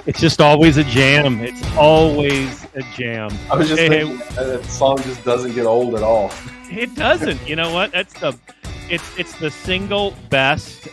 It's just always a jam. It's always a jam. I was just thinking that song just doesn't get old at all. It doesn't. You know what? It's the single best,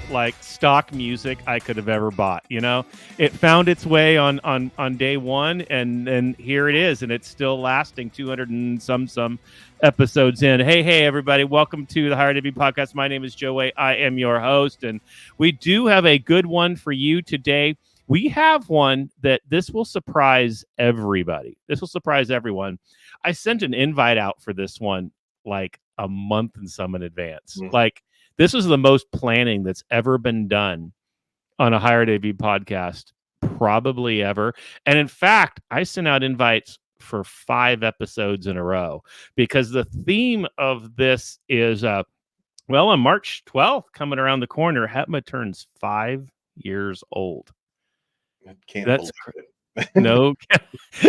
like stock music I could have ever bought. It found its way on day one, and then here it is, and it's still lasting 200 and some episodes in. Hey, everybody. Welcome to the Higher BC Podcast. My name is Joe Way. I am your host, and we do have a good one for you today. We have one that this will surprise everybody. This will surprise everyone. I sent an invite out for this one like a month and some in advance. Like, this is the most planning that's ever been done on a Higher BC podcast, probably ever. And in fact, I sent out invites for 5 episodes in a row because the theme of this is, on March 12th, coming around the corner, HETMA turns 5 years old. That's no.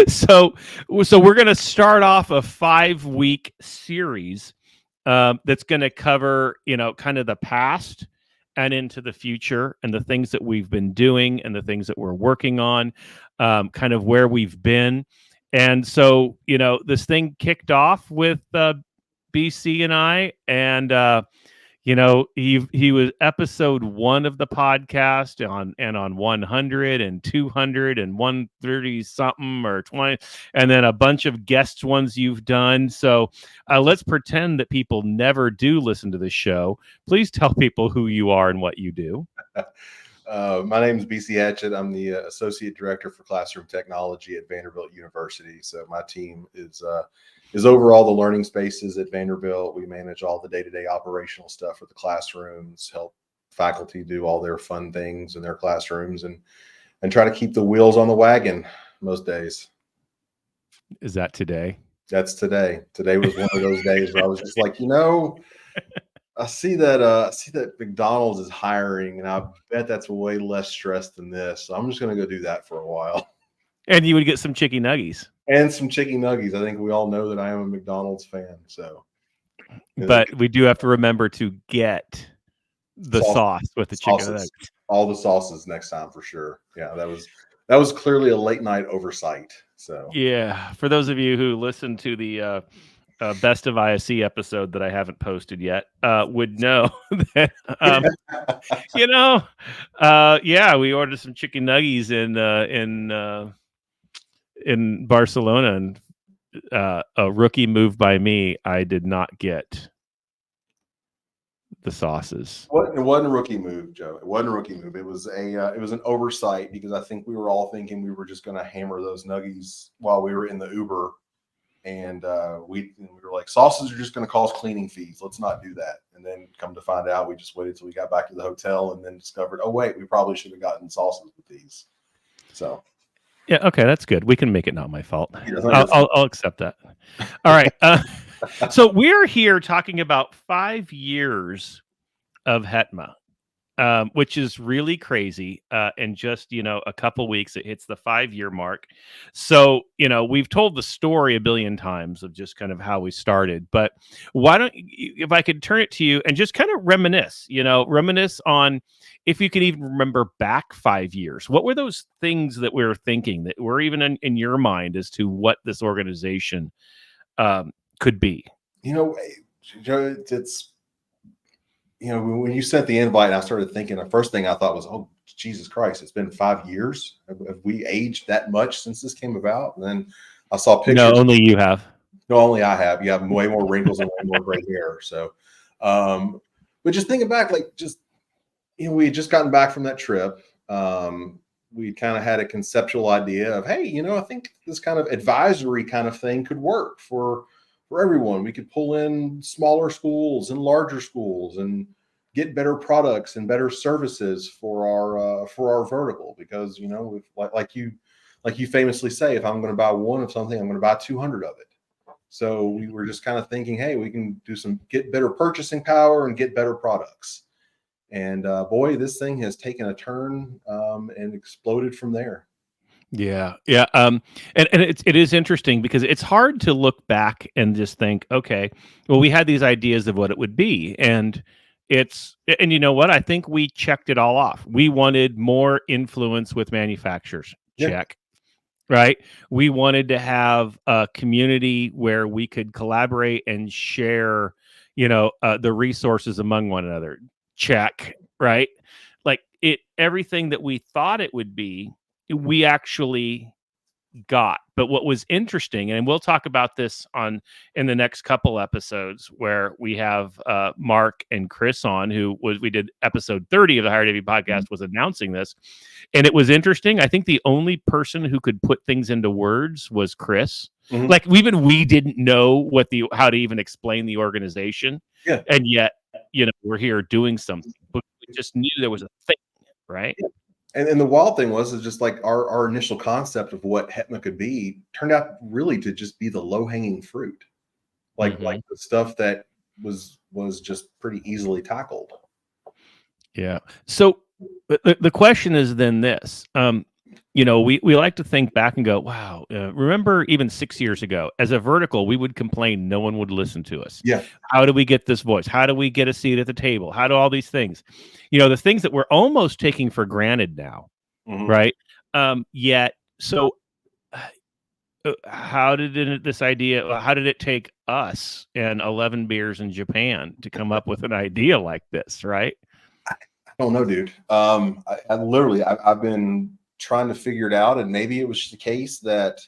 So we're going to start off a 5-week series that's going to cover, kind of the past and into the future, and the things that we've been doing and the things that we're working on, kind of where we've been. And so, this thing kicked off with BC and I, and he was episode 1 of the podcast on 100 and 200 and 130 something or 20, and then a bunch of guest ones you've done. So let's pretend that people never do listen to the show. Please tell people who you are and what you do. My name is BC Hatchett. I'm the Associate Director for Classroom Technology at Vanderbilt University. So my team is over all the learning spaces at Vanderbilt. We manage all the day-to-day operational stuff for the classrooms, help faculty do all their fun things in their classrooms, and try to keep the wheels on the wagon most days. Is that today? That's today. Today was one of those days where I was just like, I see that McDonald's is hiring, and I bet that's way less stress than this. So I'm just going to go do that for a while. And you would get some chicken nuggies. And some chicken nuggies. I think we all know that I am a McDonald's fan. So, but we do have to remember to get the sauce with the chicken nuggets. All the sauces next time for sure. Yeah, that was clearly a late night oversight. So yeah, for those of you who listened to the Best of ISE episode that I haven't posted yet, would know that we ordered some chicken nuggies in Barcelona, and a rookie move by me. I did not get the sauces. It wasn't a rookie move, Joe. It wasn't a rookie move. It was an oversight, because I think we were all thinking we were just going to hammer those nuggies while we were in the Uber. And we were like, sauces are just going to cause cleaning fees. Let's not do that. And then come to find out, we just waited till we got back to the hotel and then discovered, oh, wait, we probably should have gotten sauces with these. So. Yeah, okay, that's good. We can make it not my fault. I'll accept that. All right. So we're here talking about 5 years of HETMA, which is really crazy. In just, a couple weeks, it hits the 5-year mark. So, we've told the story a billion times of just kind of how we started. But why don't you, if I could turn it to you and just kind of reminisce on, if you can even remember back 5 years, what were those things that we were thinking that were even in your mind as to what this organization could be? Joe, it's, when you sent the invite, I started thinking, the first thing I thought was, oh, Jesus Christ, it's been 5 years. Have we aged that much since this came about? And then I saw pictures. No, only you have. No, only I have. You have way more wrinkles and way more gray hair. So, but just thinking back, we had just gotten back from that trip. We kind of had a conceptual idea of, hey, I think this kind of advisory kind of thing could work for everyone. We could pull in smaller schools and larger schools and get better products and better services for our vertical, because like you famously say, if I'm going to buy one of something, I'm going to buy 200 of it. So we were just kind of thinking, hey, we can get better purchasing power and get better products. And boy, this thing has taken a turn and exploded from there. Yeah. And it is interesting because it's hard to look back and just think, okay, well, we had these ideas of what it would be, and And you know what? I think we checked it all off. We wanted more influence with manufacturers. Yeah. Check. Right? We wanted to have a community where we could collaborate and share, the resources among one another. Check. Right? Like everything that we thought it would be, we actually got. But what was interesting, and we'll talk about this in the next couple episodes, where we have Mark and Chris on, we did episode 30 of the Higher Navy podcast, was announcing this, and it was interesting. I think the only person who could put things into words was Chris. Mhm. Like we didn't know how to even explain the organization, Yeah. and yet we're here doing something, but we just knew there was a thing, right? Yeah. And the wild thing is just like our initial concept of what HETMA could be turned out really to just be the low hanging fruit, like the stuff that was just pretty easily tackled. Yeah. So the question is then this: we like to think back and go, wow, remember even 6 years ago, as a vertical, we would complain no one would listen to us. Yeah. How do we get this voice? How do we get a seat at the table? How do all these things, the things that we're almost taking for granted now, right? Yet, so how did it take us and 11 beers in Japan to come up with an idea like this, right? I don't know, dude. I literally, I've been trying to figure it out, and maybe it was just the case that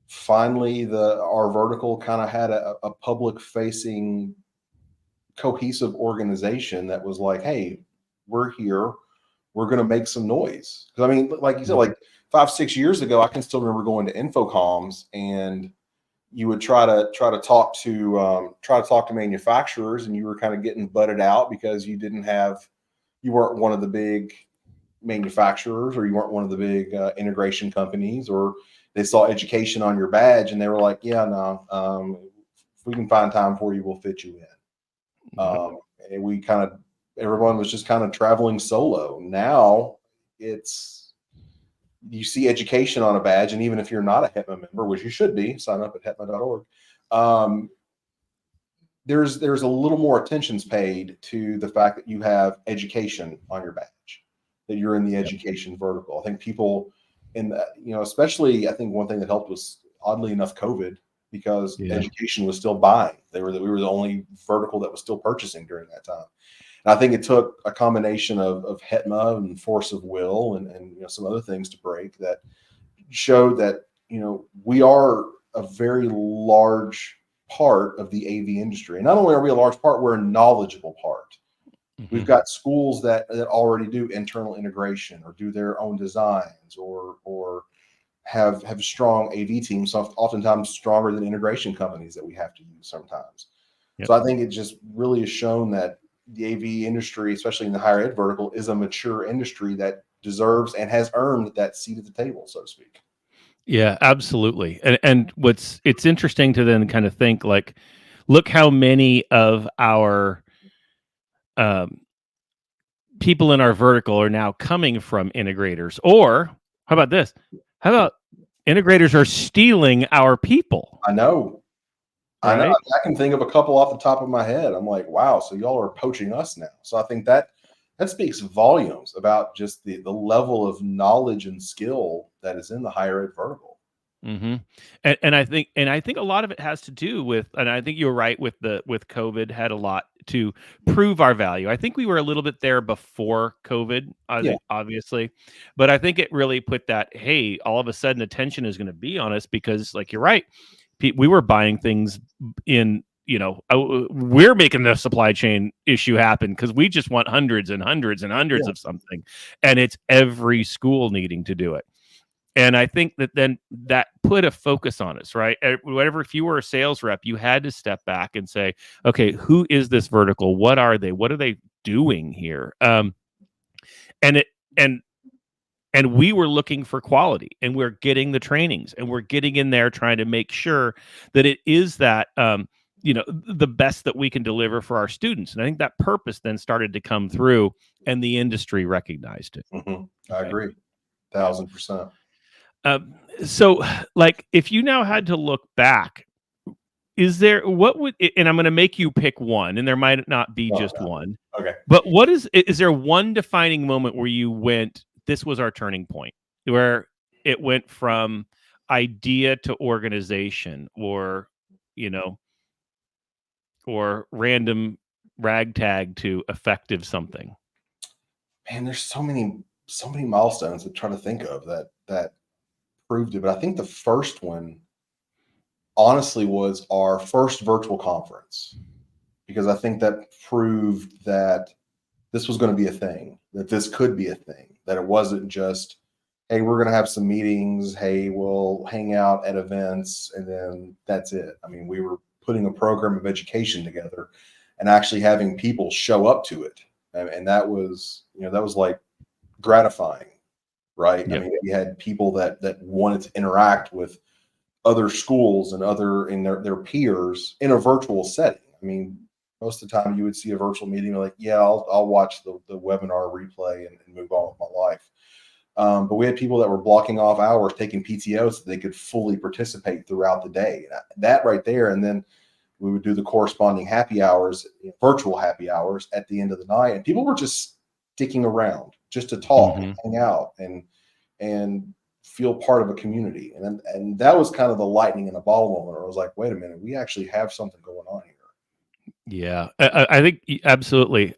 finally our vertical kind of had a public facing cohesive organization that was like, hey, we're here, we're going to make some noise. Because I mean, like you said, like 5-6 years ago, I can still remember going to Infocoms, and you would try to talk to manufacturers, and you were kind of getting butted out because you weren't one of the big manufacturers, or you weren't one of the big integration companies, or they saw education on your badge and they were like, yeah, no, if we can find time for you, we'll fit you in. And everyone was just kind of traveling solo. Now you see education on a badge, and even if you're not a HETMA member, which you should be, sign up at hetma.org. There's a little more attention's paid to the fact that you have education on your badge, that you're in the education vertical. I think people especially, I think one thing that helped was, oddly enough, COVID, because education was still buying. We were the only vertical that was still purchasing during that time. And I think it took a combination of HETMA and force of will and some other things to break that showed that we are a very large part of the AV industry. And not only are we a large part, we're a knowledgeable part. We've got schools that already do internal integration or do their own designs, or have strong AV teams, oftentimes stronger than integration companies that we have to use sometimes. So I think it just really has shown that the AV industry, especially in the higher ed vertical, is a mature industry that deserves and has earned that seat at the table, so to speak. Yeah, absolutely. And it's interesting to then kind of think, like, look how many of our people in our vertical are now coming from integrators. Or how about this? How about integrators are stealing our people? I know. Right? I know. I can think of a couple off the top of my head. I'm like, wow, so y'all are poaching us now. So I think that speaks volumes about just the level of knowledge and skill that is in the higher ed vertical. And I think a lot of it has to do with, and I think you're right, with COVID had a lot to prove our value. I think we were a little bit there before COVID, obviously, but I think it really put that, hey, all of a sudden attention is going to be on us, because, like, you're right, we were buying things in, we're making the supply chain issue happen because we just want hundreds and hundreds and hundreds of something, and it's every school needing to do it. And I think that then that put a focus on us, right? Whatever, if you were a sales rep, you had to step back and say, okay, who is this vertical? What are they? What are they doing here? And we were looking for quality, and we're getting the trainings, and we're getting in there trying to make sure that it is that, the best that we can deliver for our students. And I think that purpose then started to come through, and the industry recognized it. I agree. 1,000%. So, like, if you now had to look back, is there, what would, and I'm going to make you pick one, and there might not be Oh, just no. one, Okay. but what is there one defining moment where you went, this was our turning point, where it went from idea to organization, or, you know, or random ragtag to effective something? Man, there's so many milestones to try to think of that proved it. But I think the first one honestly was our first virtual conference, because I think that proved that this was going to be a thing, that this could be a thing, that it wasn't just, hey, we're going to have some meetings, hey, we'll hang out at events, and then that's it. I mean, we were putting a program of education together and actually having people show up to it. And that was, that was like gratifying, right? I Yep. mean, we had people that wanted to interact with other schools and their peers in a virtual setting. I mean, most of the time you would see a virtual meeting, you're like, yeah, I'll watch the webinar replay and move on with my life. But we had people that were blocking off hours, taking PTO so they could fully participate throughout the day. That right there, and then we would do the corresponding happy hours, virtual happy hours at the end of the night, and people were just sticking around just to talk, Mm-hmm. hang out, and feel part of a community. And that was kind of the lightning in a bottle moment where I was like, wait a minute, we actually have something going on here. Yeah, I think absolutely.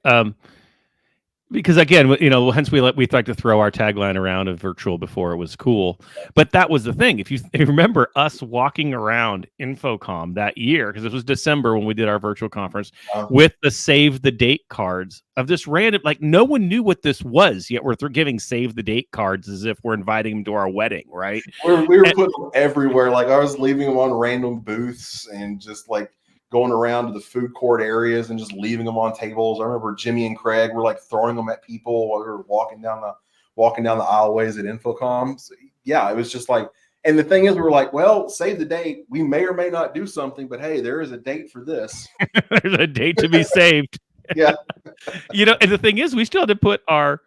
Because again, hence we like to throw our tagline around of virtual before it was cool. But that was the thing. If you remember us walking around Infocom that year, because it was December when we did our virtual conference, with the save the date cards of this random, like no one knew what this was, yet we're giving save the date cards as if we're inviting them to our wedding, right? We were putting them everywhere. Like I was leaving them on random booths and just like going around to the food court areas and just leaving them on tables. I remember Jimmy and Craig were like throwing them at people while we were walking down the aisleways at Infocom. So, yeah, it was just like, and the thing is, we were like, well, save the date. We may or may not do something, but hey, there is a date for this. There's a date to be saved. Yeah. And the thing is, we still had to put our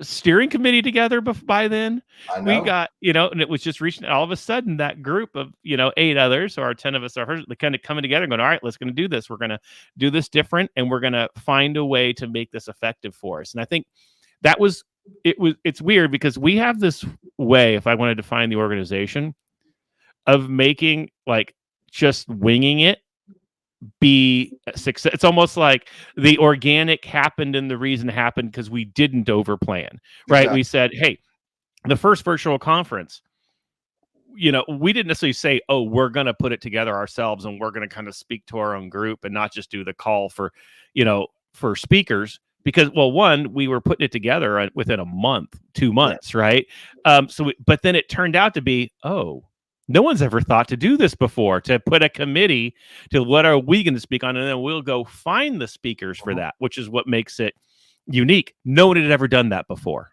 steering committee together by then. I know. We got, and it was just reaching, all of a sudden that group of, 8 others, or 10 of us are kind of coming together and going, all right, let's going to do this. We're going to do this different, and we're going to find a way to make this effective for us. And I think it's weird because we have this way, if I want to define the organization, of making like just winging it be a success. It's almost like the organic happened and the reason happened because we didn't overplan, right? Exactly. We said, hey, the first virtual conference, we didn't necessarily say, oh, we're going to put it together ourselves and we're going to kind of speak to our own group and not just do the call for, for speakers. Because, well, one, we were putting it together within a month, 2 months, right? But then it turned out to be, oh, no one's ever thought to do this before, to put a committee to what are we going to speak on, and then we'll go find the speakers for that, which is what makes it unique. No one had ever done that before,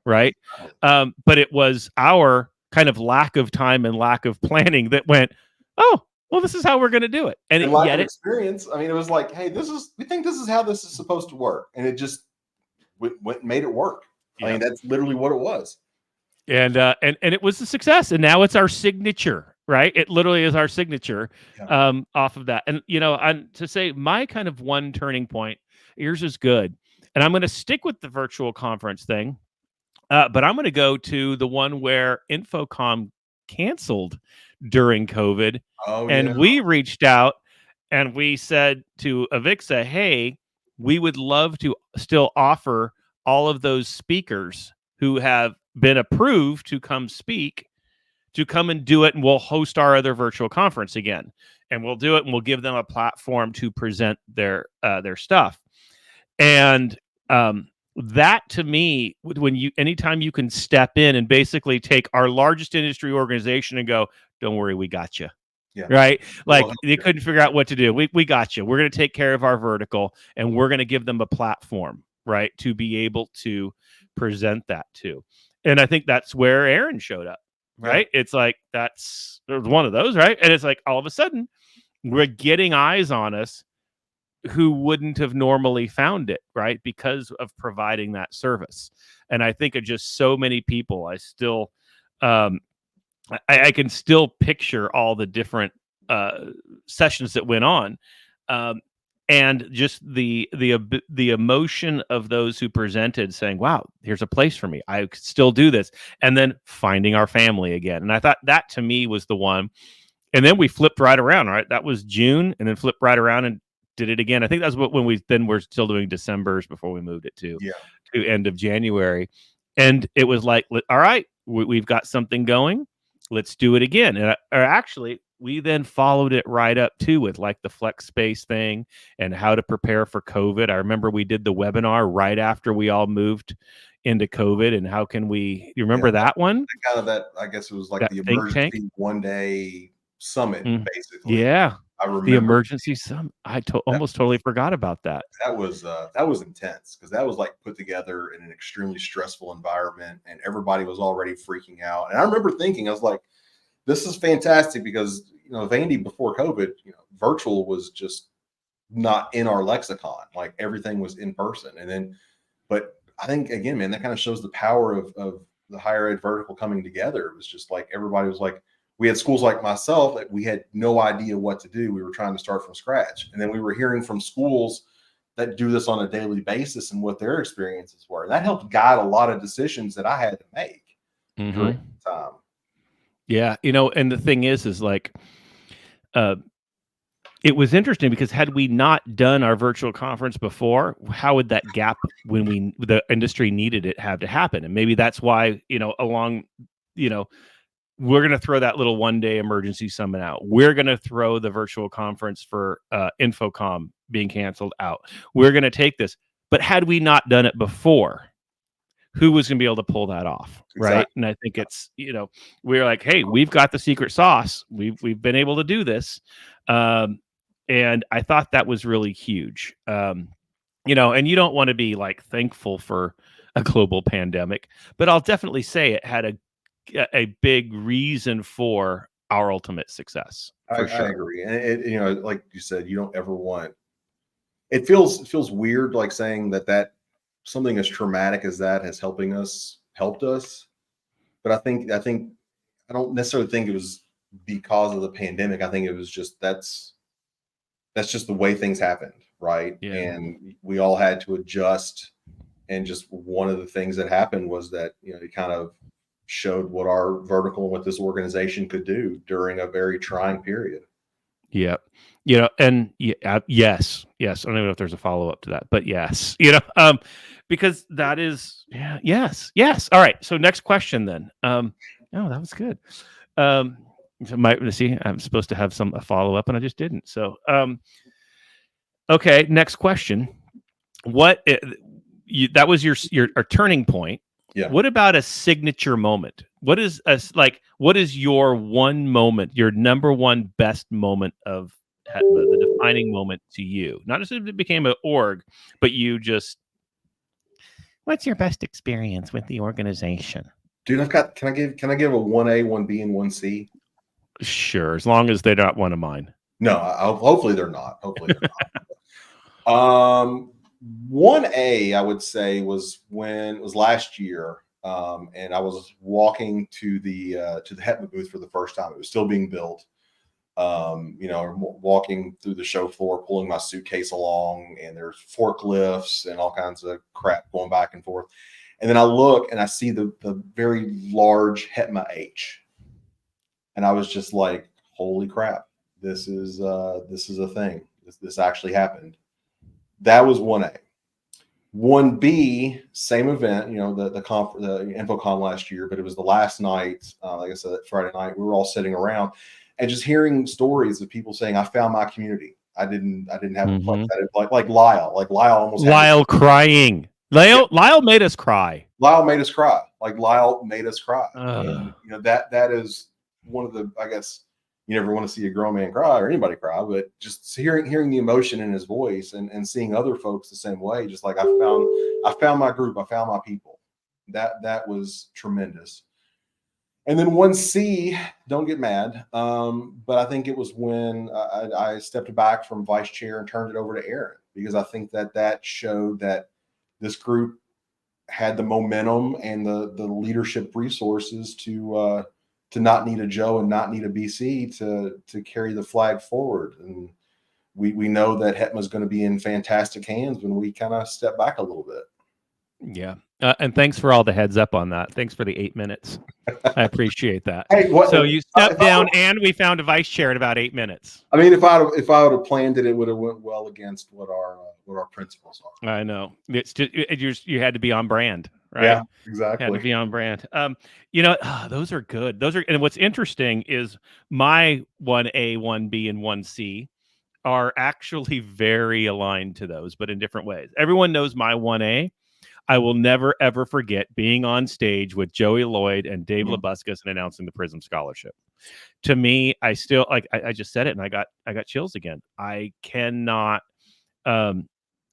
right? But it was our kind of lack of time and lack of planning that went, oh, well, this is how we're going to do it. And lack of experience. I mean, it was like, hey, we think this is how this is supposed to work, and it just made it work. Yeah. I mean, that's literally what it was. And it was a success, and now it's our signature, right? It literally is our signature off of that. And to say my kind of one turning point, yours is good, and I'm going to stick with the virtual conference thing, but I'm going to go to the one where Infocom canceled during COVID, and we reached out and we said to Avixa, hey, we would love to still offer all of those speakers who have been approved to come speak, to come and do it, and we'll host our other virtual conference again, and we'll do it, and we'll give them a platform to present their stuff. And that, to me, anytime you can step in and basically take our largest industry organization and go, don't worry, we got you. Yeah. Right? Like they couldn't figure out what to do. We got you. We're going to take care of our vertical, and we're going to give them a platform, right, to be able to present that to. And I think that's where Aaron showed up, right? Yeah. It's like there's one of those, right? And it's like all of a sudden we're getting eyes on us who wouldn't have normally found it, right? Because of providing that service. And I think of just so many people, I still I can still picture all the different sessions that went on. Um, and just the emotion of those who presented saying, wow, here's a place for me, I could still do this, and then finding our family again. And I thought that to me was the one. And then we flipped right around, right? That was June, and then flipped right around and did it again. I think that's what when we're still doing December's before we moved it Yeah. to end of January. And it was like, all right, we've got something going, let's do it again. And or actually, we then followed it right up too with like the flex space thing and how to prepare for COVID. I remember we did the webinar right after we all moved into COVID, and how can we? You remember that one? Kind of that. I guess it was like That the think tank. emergency one day summit, basically. Yeah, I the remember emergency summit. I that almost totally forgot about that. that was intense because that was like put together in an extremely stressful environment, and everybody was already freaking out. And I remember thinking, I was like, "This is fantastic," because Vandy before COVID, virtual was just not in our lexicon. Like everything was in person, and then, but I think again, man, that kind of shows the power of the higher ed vertical coming together. It was just like everybody was like, we had schools like myself that we had no idea what to do. We were trying to start from scratch. And then we were hearing from schools that do this on a daily basis and what their experiences were. And that helped guide a lot of decisions that I had to make during the time. Yeah, and the thing is like, it was interesting because had we not done our virtual conference before, how would that gap when the industry needed it have to happen? And maybe that's why, we're going to throw that little one-day emergency summit out. We're going to throw the virtual conference for Infocom being canceled out. We're going to take this. But had we not done it before, who was going to be able to pull that off? Right. Exactly. And I think it's, we're like, hey, we've got the secret sauce. We've been able to do this. And I thought that was really huge. And you don't want to be like thankful for a global pandemic, but I'll definitely say it had a big reason for our ultimate success, for sure. I agree. And like you said, you don't ever want, it feels weird, like saying that something as traumatic as that has helped us. But I don't necessarily think it was because of the pandemic. I think it was just, that's just the way things happened. Right. Yeah. And we all had to adjust. And just one of the things that happened was that, it kind of showed what our vertical and what this organization could do during a very trying period. Yeah. And yes. I don't even know if there's a follow-up to that, but yes, because that is, yes. All right. So next question then. Oh, that was good. Let's see, I'm supposed to have a follow-up and I just didn't. So, okay. Next question. What, that was your turning point. Yeah. What about a signature moment? What is your one moment, your number one best moment of HETMA, the defining moment to you? Not just if it became an org, but what's your best experience with the organization? Dude, can I give a 1A, 1B, and 1C? Sure, as long as they're not one of mine. No, hopefully they're not. 1A, I would say, was last year. And I was walking to the HETMA booth for the first time. It was still being built. Walking through the show floor, pulling my suitcase along, and there's forklifts and all kinds of crap going back and forth. And then I look and I see the very large HETMA H, and I was just like, "Holy crap! This is a thing. This actually happened." That was 1A. 1B, same event, the Infocom last year, but it was the last night, like I said, Friday night. We were all sitting around and just hearing stories of people saying, "I found my community. I didn't have a place." Like Lyle crying. Lyle made us cry. Lyle made us cry. And, that is one of the, I guess, you never want to see a grown man cry or anybody cry, but just hearing the emotion in his voice and seeing other folks the same way, just like I found my group, I found my people. That was tremendous. And then 1C, don't get mad, but I think it was when I stepped back from vice chair and turned it over to Aaron, because I think that showed that this group had the momentum and the leadership resources to not need a Joe and not need a BC to carry the flag forward. And we know that HETMA is going to be in fantastic hands when we kind of step back a little bit. Yeah. And thanks for all the heads up on that. Thanks for the 8 minutes. I appreciate that. Hey, so you stepped down and we found a vice chair in about 8 minutes. I mean, if I would have planned it, it would have went well against what our principles are. I know. It's just you had to be on brand, right? Yeah, exactly. Had to be on brand. Those are good. And what's interesting is my 1A, 1B, and 1C are actually very aligned to those, but in different ways. Everyone knows my 1A. I will never, ever forget being on stage with Joey Lloyd and Dave Labuscus and announcing the Prism Scholarship. To me, I still I just said it and I got chills again. I cannot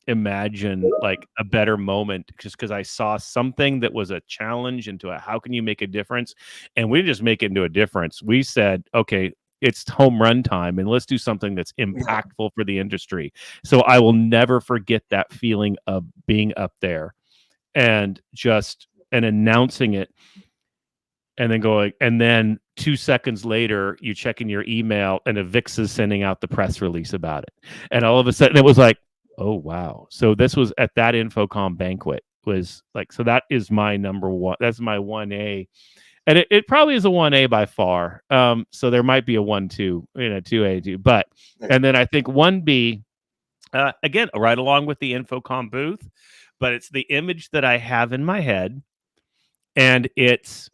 imagine like a better moment, just because I saw something that was a challenge into how can you make a difference? And we didn't just make it into a difference. We said, okay, it's home run time and let's do something that's impactful for the industry. So I will never forget that feeling of being up there and announcing it and then going, and then 2 seconds later you check in your email and Avix is sending out the press release about it. And all of a sudden it was like, oh, wow. So this was at that Infocom banquet was like, so that is my number one. That's my 1A. And it probably is a 1A by far. So there might be a 1-2, 2A, 2. But, and then I think 1B, again, right along with the Infocom booth, but it's the image that I have in my head. And it's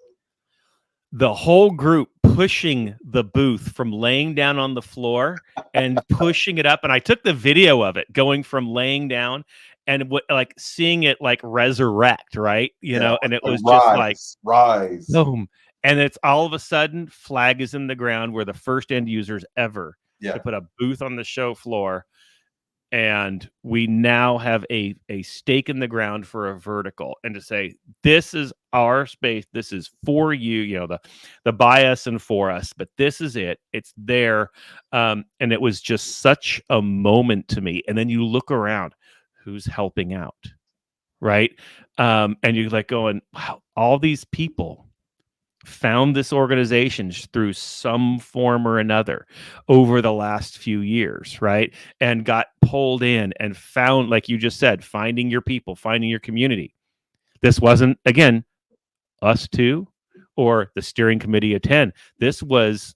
the whole group pushing the booth from laying down on the floor and pushing it up. And I took the video of it going from laying down and like seeing it like resurrect, right? And it was just like rise, boom. And it's all of a sudden flag is in the ground. We're the first end users ever to put a booth on the show floor. And we now have a stake in the ground for a vertical, and to say, this is our space. This is for you, the by us and for us, but this is it. It's there. And it was just such a moment to me. And then you look around, who's helping out, right? And you're like going, wow, all these people found this organization through some form or another over the last few years, right? And got pulled in and found, like you just said, finding your people, finding your community. This wasn't, again, us two or the steering committee of 10. This was,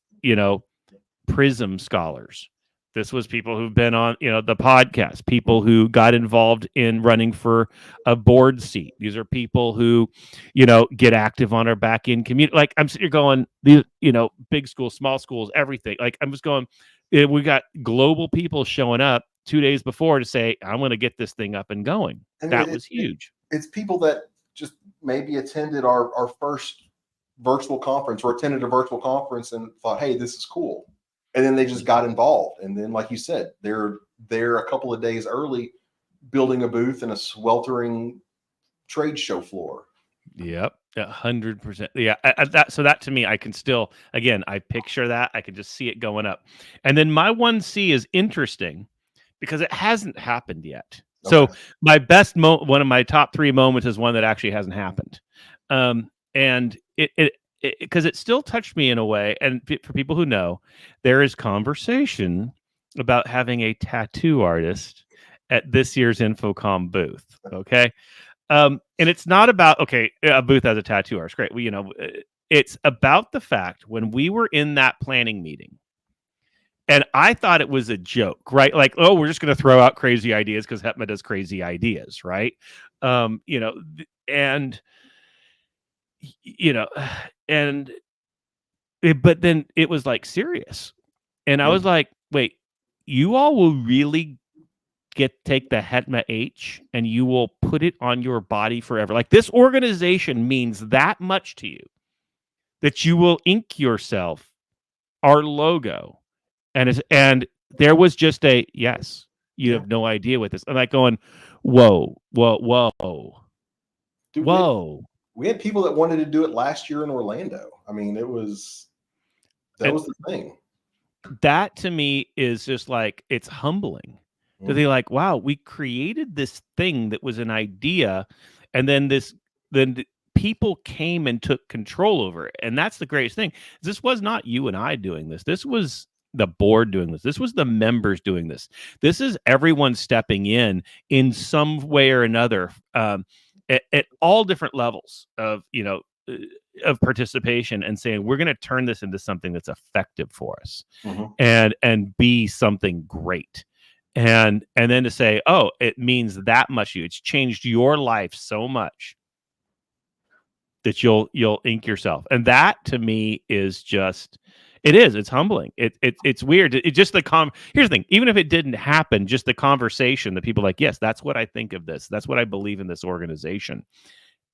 Prism scholars. This was people who've been on, the podcast, people who got involved in running for a board seat. These are people who, get active on our back end community. Like I'm sitting here going, these, big schools, small schools, everything. Like I'm just going, we got global people showing up 2 days before to say, I'm going to get this thing up and going. And that was huge. It's people that just maybe attended our first virtual conference or attended a virtual conference and thought, hey, this is cool. And then they just got involved. And then, like you said, they're there a couple of days early building a booth in a sweltering trade show floor. Yep. 100%. Yeah. So that to me, I can still, again, I picture that. I can just see it going up. And then my 1C is interesting because it hasn't happened yet. Okay. So my best one of my top 3 moments is one that actually hasn't happened. And because it still touched me in a way. And for people who know, there is conversation about having a tattoo artist at this year's Infocom booth. Okay. And it's not about, a booth as a tattoo artist. Great. It's about the fact when we were in that planning meeting, and I thought it was a joke, right? Like, oh, we're just going to throw out crazy ideas because HETMA does crazy ideas, right? But then it was like serious. And I was like, wait, you all will really take the HETMA H and you will put it on your body forever. Like this organization means that much to you that you will ink yourself our logo. And there was just yes, you have no idea what this. I'm like going, whoa. Dude, whoa. We had people that wanted to do it last year in Orlando. I mean, that was the thing. That to me is just like, it's humbling. So they're like, wow, we created this thing that was an idea, and then people came and took control over it. And that's the greatest thing. This was not you and I doing this. This was the board doing this. This was the members doing this. This is everyone stepping in some way or another, at all different levels of, of participation, and saying, we're going to turn this into something that's effective for us, and be something great. And then to say, oh, it means that much to you. It's changed your life so much that you'll ink yourself. And that to me is just, it's humbling. It's weird. It just here's the thing, even if it didn't happen, just the conversation that people are like, yes, that's what I think of this. That's what I believe in this organization.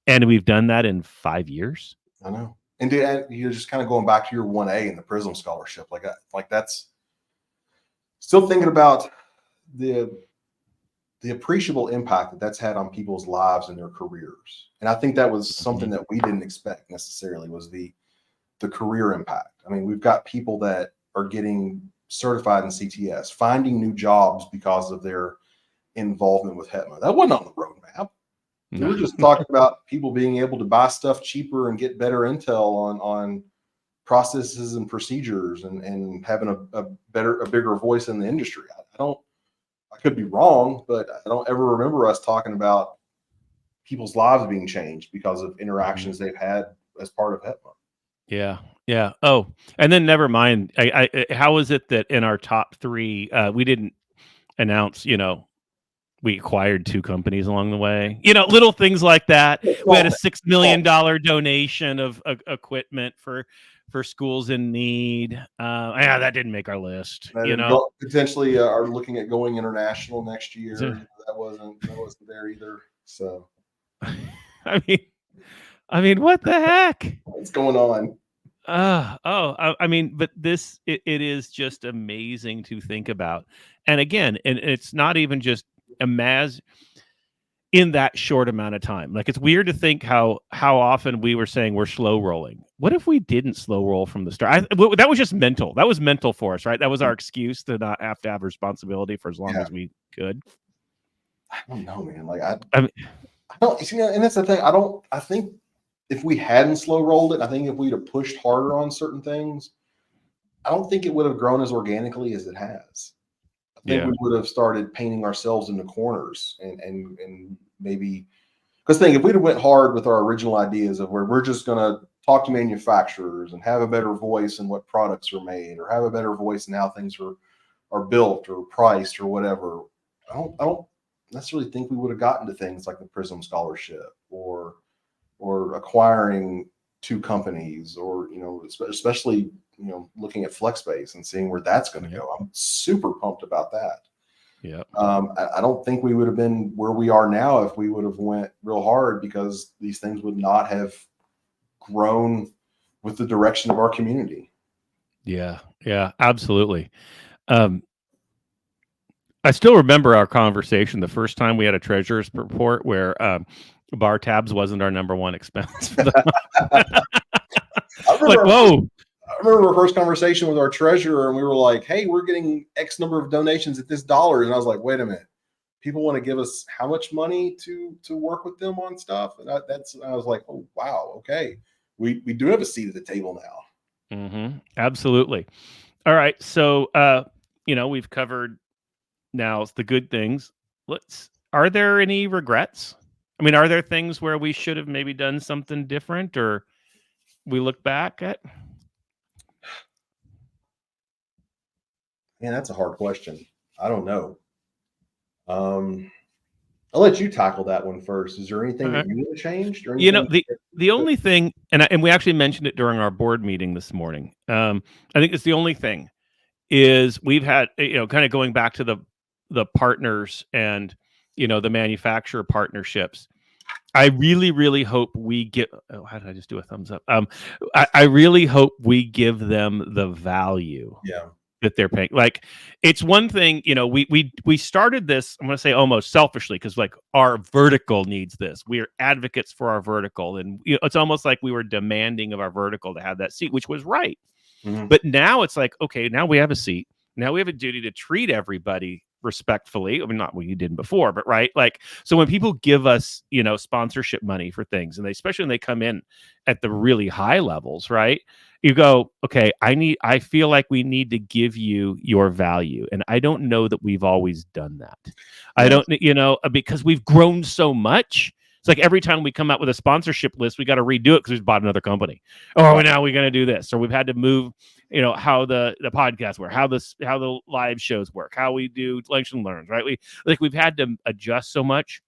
And we've done that in 5 years. I know. And dude, you're just kind of going back to your 1A and the Prism Scholarship. Like that's still thinking about the appreciable impact that's had on people's lives and their careers. And I think that was something that we didn't expect necessarily, was the career impact. I mean, we've got people that are getting certified in CTS, finding new jobs because of their involvement with HETMA. That wasn't on the roadmap. We were just talking about people being able to buy stuff cheaper and get better intel on processes and procedures, and having a bigger voice in the industry. I could be wrong, but I don't ever remember us talking about people's lives being changed because of interactions they've had as part of HETMA. Yeah. Oh, and then never mind. How is it that in our top 3, we didn't announce, we acquired 2 companies along the way, little things like that. We had a $6 million donation of equipment for schools in need. Yeah, that didn't make our list. Potentially are looking at going international next year. That wasn't there either. So, I mean, what the heck? What's going on? I mean, but this, it is just amazing to think about. And again, and it's not even just in that short amount of time. Like, it's weird to think how often we were saying we're slow rolling. What if we didn't slow roll from the start? That was just mental. That was mental for us, right? That was our excuse to not have to have responsibility for as long as we could. I don't know, man. Like, I don't, and that's the thing. I think if we hadn't slow rolled it, I think if we'd have pushed harder on certain things, I don't think it would have grown as organically as it has. I think we would have started painting ourselves into corners, and maybe, because if we'd have went hard with our original ideas of where we're just going to talk to manufacturers and have a better voice in what products are made, or have a better voice in how things are built or priced or whatever, I don't necessarily think we would have gotten to things like the Prism Scholarship or acquiring 2 companies, or especially looking at FlexSpace and seeing where that's going to go. I'm super pumped about that. Yeah. I don't think we would have been where we are now if we would have went real hard, because these things would not have grown with the direction of our community. Yeah, absolutely. I still remember our conversation the first time we had a treasurer's report where bar tabs wasn't our number 1 expense. I remember our first conversation with our treasurer, and we were like, hey, we're getting X number of donations at this dollar. And I was like, wait a minute, people want to give us how much money to work with them on stuff? And I was like, oh, wow. Okay. We do have a seat at the table now. Mm-hmm. Absolutely. All right. So, we've covered now the good things. Are there any regrets? I mean, are there things where we should have maybe done something different, or we look back at? Man, that's a hard question. I don't know. I'll let you tackle that one first. Is there anything that you would have changed? Or the only thing, and we actually mentioned it during our board meeting this morning. I think it's the only thing is we've had, kind of going back to the partners and, the manufacturer partnerships. I really, really hope we get. Oh, how did I just do a thumbs up? I really hope we give them the value. Yeah. That they're paying. Like, it's one thing, we started this, I'm going to say almost selfishly, because like our vertical needs this. We are advocates for our vertical, and it's almost like we were demanding of our vertical to have that seat, which was right. Mm-hmm. But now it's like, okay, now we have a seat. Now we have a duty to treat everybody respectfully. I mean, not what you did before, but right. Like, so when people give us, sponsorship money for things, and especially when they come in at the really high levels, right? You go, okay, I feel like we need to give you your value. And I don't know that we've always done that. I don't, because we've grown so much. It's like every time we come out with a sponsorship list, we got to redo it because we've bought another company. Or now we're going to do this. Or we've had to move, how the podcasts work, how the live shows work, how we do lunch and learns, right? We've had to adjust so much.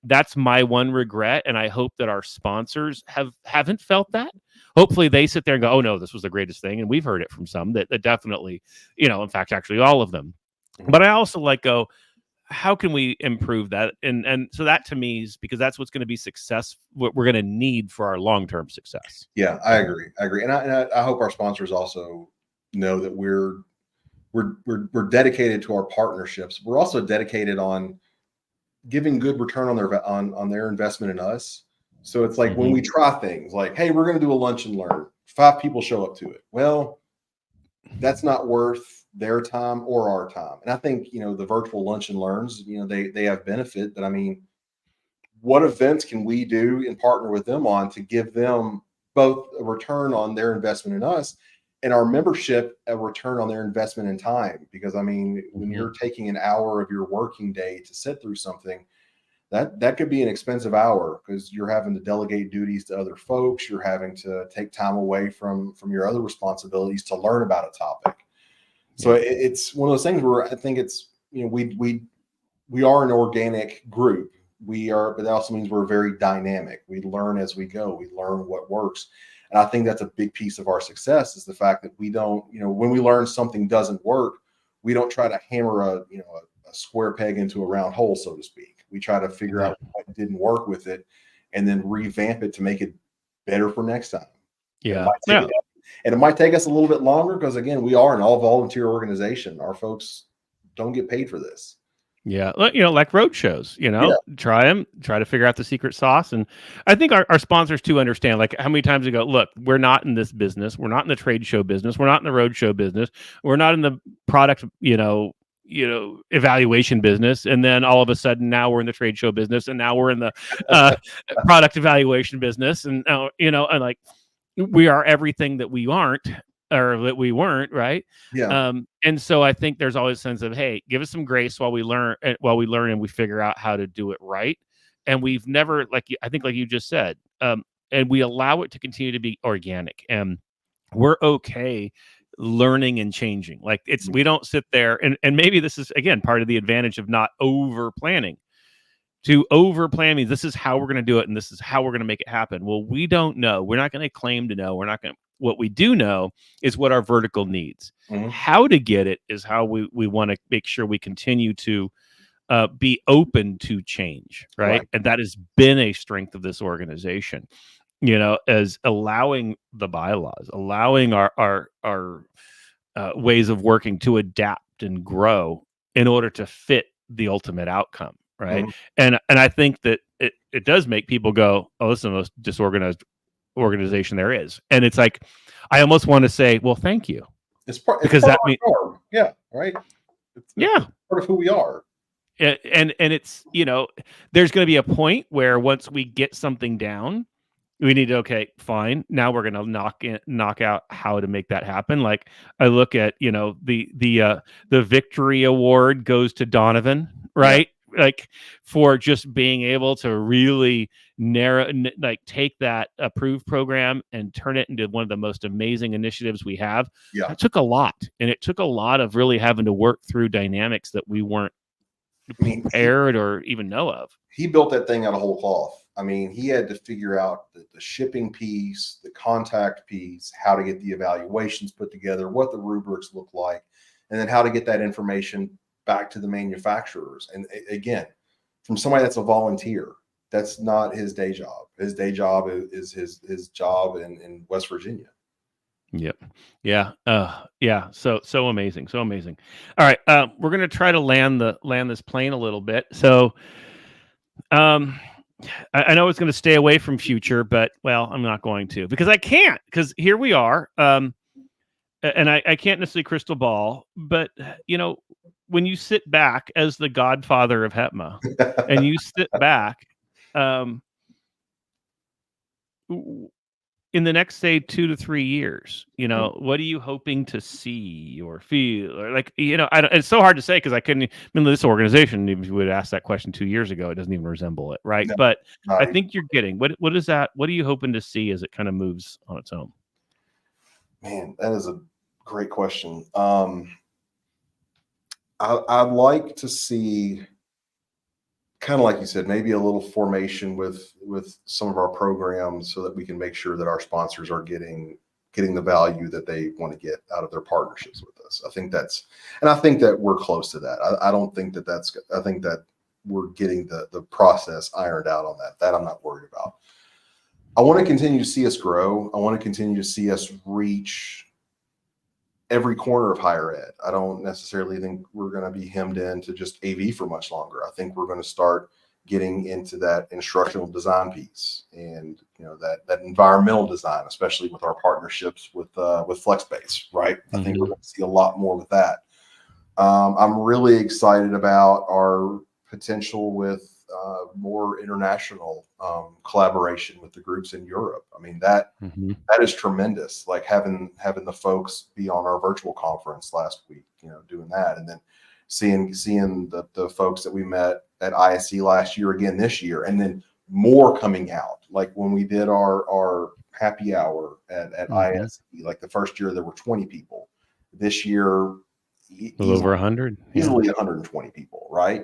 That's my one regret. And I hope that our sponsors haven't felt that. Hopefully they sit there and go, oh no, this was the greatest thing. And we've heard it from some that definitely, in fact, actually all of them. But I also go, how can we improve that? And so that to me is because that's what's going to be success, what we're going to need for our long-term success. Yeah, I agree. And I hope our sponsors also know that we're dedicated to our partnerships. We're also dedicated on giving good return on their investment in us. So it's like when we try things like, hey, we're going to do a lunch and learn, 5 people show up to it. Well, that's not worth their time or our time. And I think, the virtual lunch and learns, they have benefit, but I mean, what events can we do and partner with them on to give them both a return on their investment in us and our membership a return on their investment in time? Because I mean, when you're taking an hour of your working day to sit through something, that could be an expensive hour because you're having to delegate duties to other folks. You're having to take time away from your other responsibilities to learn about a topic. So it's one of those things where I think it's, we are an organic group. We are, but that also means we're very dynamic. We learn as we go. We learn what works. And I think that's a big piece of our success is the fact that we don't, when we learn something doesn't work, we don't try to hammer a square peg into a round hole, so to speak. We try to figure out what didn't work with it and then revamp it to make it better for next time. Yeah. And it might take us a little bit longer because, again, we are an all volunteer organization. Our folks don't get paid for this. Yeah. Like road shows, try to figure out the secret sauce. And I think our sponsors too understand, like how many times we go, look, we're not in this business. We're not in the trade show business. We're not in the road show business. We're not in the product, evaluation business. And then all of a sudden now we're in the trade show business and now we're in the product evaluation business. And now, and like we are everything that we aren't or that we weren't, right? Yeah. And so I think there's always a sense of, hey, give us some grace while we learn and we figure out how to do it right. And we've never, I think like you just said, and we allow it to continue to be organic. And we're okay learning and changing. Like we don't sit there and maybe this is again part of the advantage of not over planning. To over plan means this is how we're going to do it and this is how we're going to make it happen. Well, we don't know. We're not going to claim to know. We're not going to. What we do know is what our vertical needs. How to get it is how we want to make sure we continue to be open to change, right? And that has been a strength of this organization, as allowing the bylaws, allowing our ways of working to adapt and grow in order to fit the ultimate outcome, right? And I think that it does make people go, oh, this is the most disorganized organization there is. And it's like I almost want to say, well, thank you. It's because that means right. It's part of who we are. And it's there's going to be a point where once we get something down, we need to fine. Now we're going to knock out how to make that happen. Like I look at the victory award goes to Donovan, right? Like for just being able to really take that approved program and turn it into one of the most amazing initiatives we have. Yeah. It took a lot. And it took a lot of really having to work through dynamics that we weren't prepared or even know of. He built that thing out of whole cloth. I mean, he had to figure out the shipping piece, the contact piece, how to get the evaluations put together, what the rubrics look like, and then how to get that information back to the manufacturers. And again, from somebody that's a volunteer, that's not his day job. His day job is his job in West Virginia. Yep. Yeah. Yeah. So amazing. So amazing. All right. We're going to try to land this plane a little bit. So, I know it's going to stay away from future, but I'm not going to because I can't, because here we are. And I can't necessarily crystal ball, but when you sit back as the godfather of HETMA and you sit back, in the next, say, 2 to 3 years, what are you hoping to see or feel? Or it's so hard to say because I couldn't. I mean, this organization, if you would ask that question 2 years ago, it doesn't even resemble it, right? No, but I not think you're getting what is that? What are you hoping to see as it kind of moves on its own? Man, that is a great question. I'd like to see, kind of like you said, maybe a little formation with some of our programs so that we can make sure that our sponsors are getting the value that they want to get out of their partnerships with us. I think that we're close to that. I don't think I think that we're getting the process ironed out on that. That I'm not worried about. I want to continue to see us grow. I want to continue to see us reach every corner of higher ed. I don't necessarily think we're going to be hemmed into just AV for much longer. I think we're going to start getting into that instructional design piece and that environmental design, especially with our partnerships with FlexBase, right? I think we're going to see a lot more with that. I'm really excited about our potential with more international collaboration with the groups in Europe. I mean, that is tremendous. Like having the folks be on our virtual conference last week, doing that, and then seeing the folks that we met at ISE last year again this year, and then more coming out. Like when we did our happy hour at ISE, like the first year there were 20 people. This year, over 100, easily 120 people, right?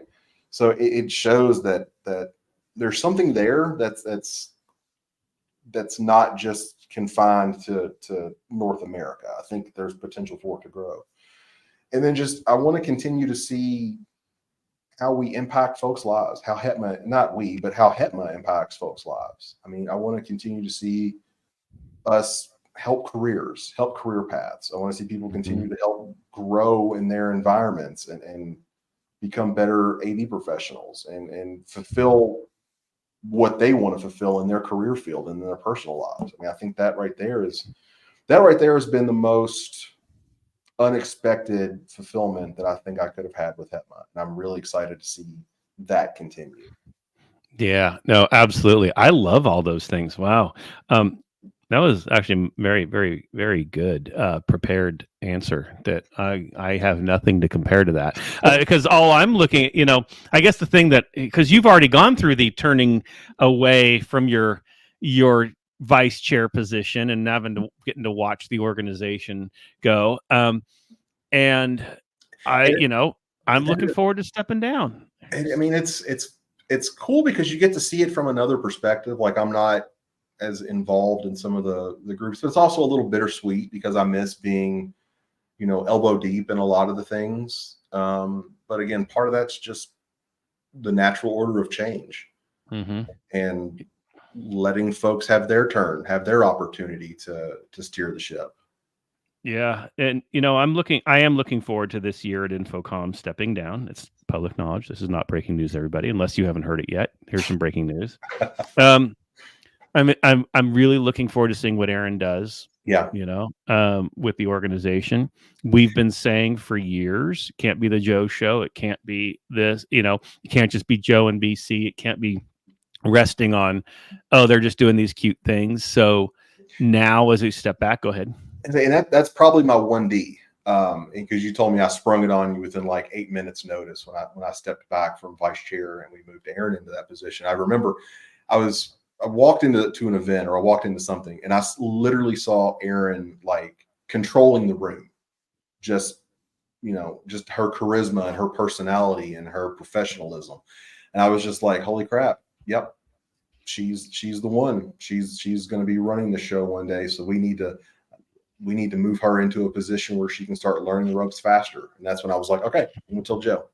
So it shows that there's something there that's not just confined to North America. I think there's potential for it to grow. And then I want to continue to see how we impact folks' lives, how HETMA, not we, but how HETMA impacts folks' lives. I mean, I want to continue to see us help careers, help career paths. I want to see people continue to help grow in their environments and become better AV professionals and fulfill what they want to fulfill in their career field and in their personal lives. I mean, I think that right there has been the most unexpected fulfillment that I think I could have had with HETMA. And I'm really excited to see that continue. Yeah, no, absolutely. I love all those things. Wow. That was actually very, very, very good prepared answer that I have nothing to compare to that. Because all I'm looking at, I guess the thing that, because you've already gone through the turning away from your vice chair position and getting to watch the organization go. And I'm looking forward to stepping down. I mean, it's cool because you get to see it from another perspective. Like I'm not as involved in some of the groups, but it's also a little bittersweet because I miss being, elbow deep in a lot of the things. But again, part of that's just the natural order of change and letting folks have their turn, have their opportunity to steer the ship. Yeah. And, I am looking forward to this year at Infocom stepping down. It's public knowledge. This is not breaking news, everybody, unless you haven't heard it yet. Here's some breaking news. I'm really looking forward to seeing what Aaron does. Yeah. With the organization. We've been saying for years, it can't be the Joe show. It can't be this, it can't just be Joe and BC. It can't be resting on, they're just doing these cute things. So now as we step back, go ahead. And that's probably my 1D. Because you told me I sprung it on you within like 8 minutes notice when I stepped back from vice chair and we moved Aaron into that position. I remember I walked into an event or I walked into something and I literally saw Aaron like controlling the room. Just her charisma and her personality and her professionalism. And I was just like, holy crap. Yep. She's the one. She's going to be running the show one day. So we need to move her into a position where she can start learning the ropes faster. And that's when I was like, okay, I'm going to tell Joe.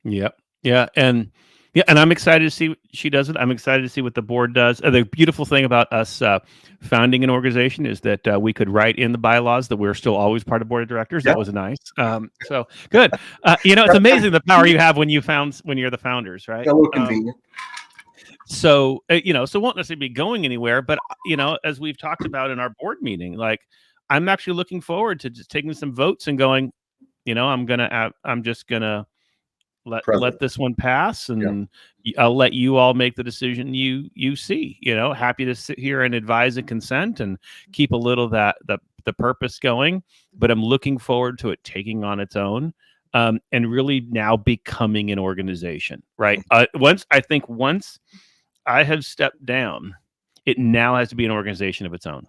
Yep. Yeah. And I'm excited to see what she does it. I'm excited to see what the board does. The beautiful thing about us founding an organization is that we could write in the bylaws that we're still always part of board of directors. Yeah. That was nice. So good. It's amazing the power you have when you're the founders, right? A little convenient. So won't necessarily be going anywhere, but as we've talked about in our board meeting, like I'm actually looking forward to just taking some votes and going, I'm just gonna let Present. this one pass, Yeah. and I'll let you all make the decision you see. Happy to sit here and advise and consent and keep a little of that the purpose going, but I'm looking forward to it taking on its own, and really now becoming an organization. Right. Once I have stepped down, it now has to be an organization of its own.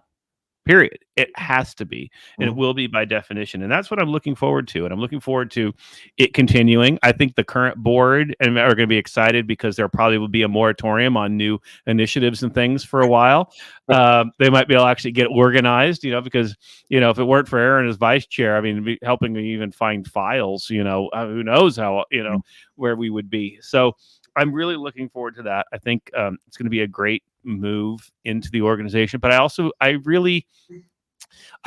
Period. It has to be, and it will be by definition. And that's what I'm looking forward to. And I'm looking forward to it continuing. I think the current board are going to be excited because there probably will be a moratorium on new initiatives and things for a while. They might be able to actually get organized, because, if it weren't for Aaron as vice chair, I mean, helping me even find files, who knows how, where we would be. So I'm really looking forward to that. I think it's going to be a great move into the organization, but I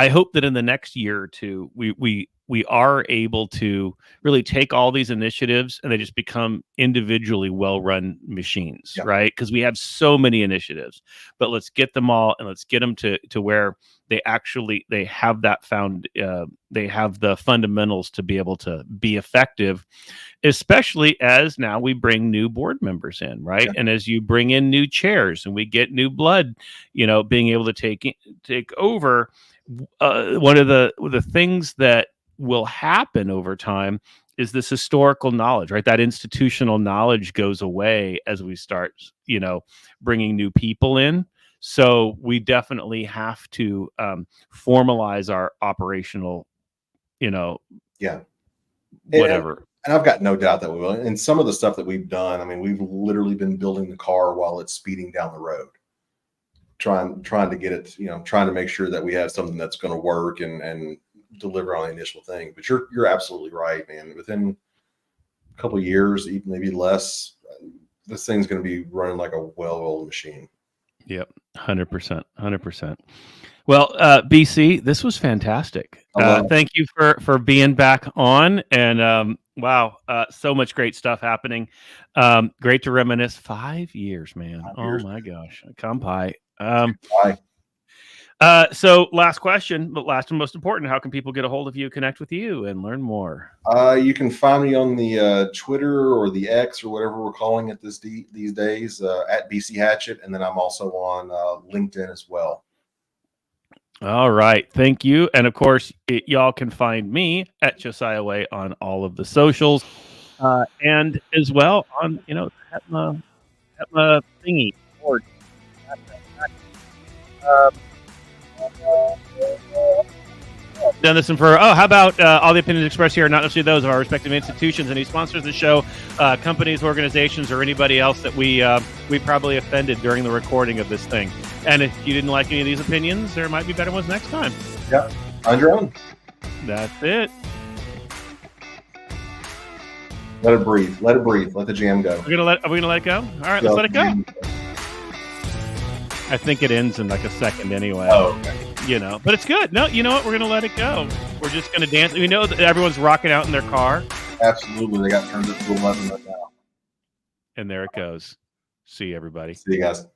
hope that in the next year or two, we are able to really take all these initiatives and they just become individually well-run machines, right? Because we have so many initiatives, but let's get them all and let's get them to where they have that they have the fundamentals to be able to be effective, especially as now we bring new board members in, right? And as you bring in new chairs and we get new blood, being able to take over. One of the things that will happen over time is this historical knowledge, right? That institutional knowledge goes away as we start, bringing new people in. So we definitely have to formalize our operational, whatever. And I've got no doubt that we will. And some of the stuff that we've done, I mean, we've literally been building the car while it's speeding down the road, trying to get it, trying to make sure that we have something that's going to work and deliver on the initial thing. But you're absolutely right, man. Within a couple of years, even maybe less, this thing's going to be running like a well-oiled machine. Yep, 100%. Well, BC, this was fantastic. Thank you for being back on, and wow, so much great stuff happening. Great to reminisce. 5 years, man. 5 years. Oh my gosh, kampai. Bye. So last question, but last and most important, how can people get a hold of you, connect with you, and learn more? You can find me on the Twitter or the X or whatever we're calling it these days, at BC Hatchett, and then I'm also on LinkedIn as well. All right. Thank you. And of course, y'all can find me at Josiah Way on all of the socials, and as well on, HETMA thingy. Done this for how about all the opinions expressed here are not necessarily those of our respective institutions and who sponsors the show, companies, organizations, or anybody else that we probably offended during the recording of this thing. And if you didn't like any of these opinions, there might be better ones next time. Yeah, on your own. That's it. Let it breathe. Let it breathe. Let the jam go. Are we gonna let it go? All right, let's let it go. I think it ends in like a second anyway. Oh, okay. But it's good. No, you know what? We're going to let it go. We're just going to dance. We know that everyone's rocking out in their car. Absolutely. They got turned up to 11 right now. And there it goes. See you, everybody. See you guys.